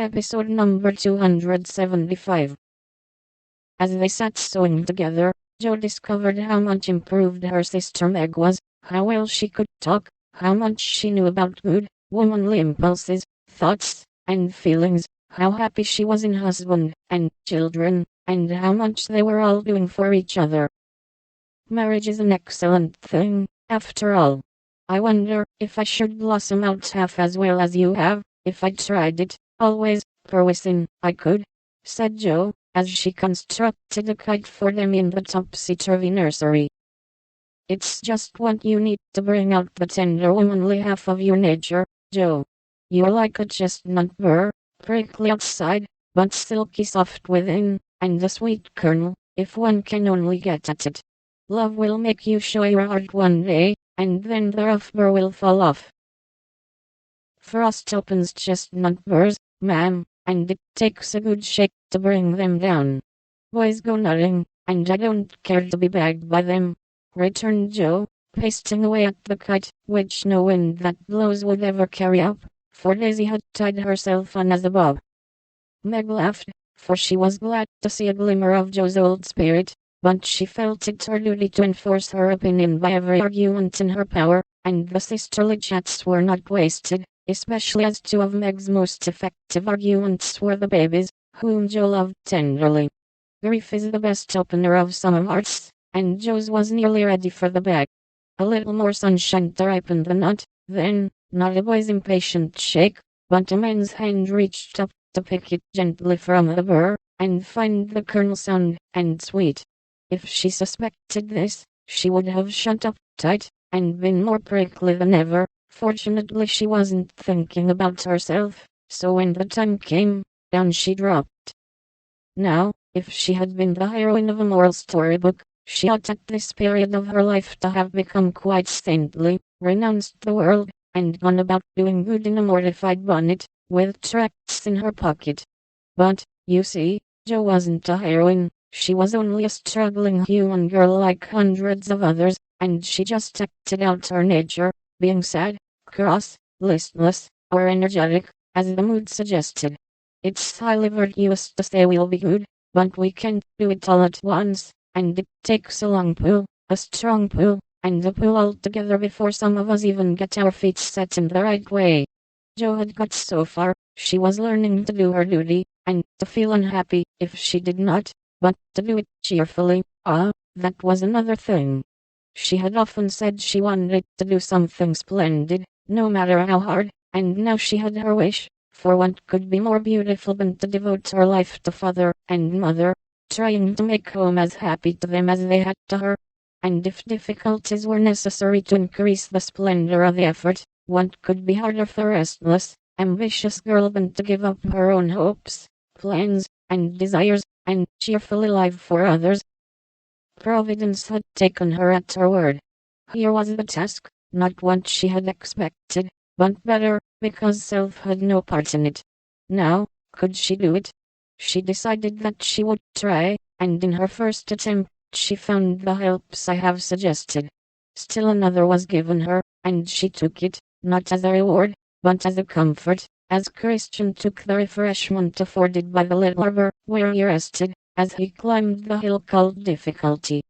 Episode number 275. As they sat sewing together, Jo discovered how much improved her sister Meg was, how well she could talk, how much she knew about mood, womanly impulses, thoughts, and feelings, how happy she was in husband and children, and how much they were all doing for each other. Marriage is an excellent thing, after all. I wonder if I should blossom out half as well as you have, if I tried it. Always, perwissing, I could, said Jo, as she constructed a kite for them in the topsy-turvy nursery. It's just what you need to bring out the tender womanly half of your nature, Jo. You're like a chestnut burr, prickly outside, but silky soft within, and a sweet kernel, if one can only get at it. Love will make you show your heart one day, and then the rough burr will fall off. Frost opens chestnut burrs, ma'am, and it takes a good shake to bring them down. Boys go nutting, and I don't care to be bagged by them, returned Jo, pasting away at the kite, which no wind that blows would ever carry up, for Daisy had tied herself on as a bob. Meg laughed, for she was glad to see a glimmer of Jo's old spirit, but she felt it her duty to enforce her opinion by every argument in her power, and the sisterly chats were not wasted, especially as two of Meg's most effective arguments were the babies, whom Jo loved tenderly. Grief is the best opener of some hearts, and Jo's was nearly ready for the bag. A little more sunshine to ripen the nut, then, not a boy's impatient shake, but a man's hand reached up to pick it gently from the burr, and find the kernel sound and sweet. If she suspected this, she would have shut up tight, and been more prickly than ever. Fortunately she wasn't thinking about herself, so when the time came, down she dropped. Now, if she had been the heroine of a moral storybook, she ought at this period of her life to have become quite saintly, renounced the world, and gone about doing good in a mortified bonnet, with tracts in her pocket. But, you see, Jo wasn't a heroine, she was only a struggling human girl like hundreds of others, and she just acted out her nature, being sad, cross, listless, or energetic, as the mood suggested. It's highly virtuous to say we'll be good, but we can't do it all at once, and it takes a long pull, a strong pull, and a pull all together before some of us even get our feet set in the right way. Jo had got so far, she was learning to do her duty, and to feel unhappy if she did not, but to do it cheerfully, that was another thing. She had often said she wanted to do something splendid, no matter how hard, and now she had her wish, for what could be more beautiful than to devote her life to father and mother, trying to make home as happy to them as they had to her. And if difficulties were necessary to increase the splendor of the effort, what could be harder for a restless, ambitious girl than to give up her own hopes, plans, and desires, and cheerfully live for others? Providence had taken her at her word. Here was the task, not what she had expected, but better, because self had no part in it. Now, could she do it? She decided that she would try, and in her first attempt, she found the helps I have suggested. Still another was given her, and she took it, not as a reward, but as a comfort, as Christian took the refreshment afforded by the little arbor where he rested, as he climbed the hill called Difficulty.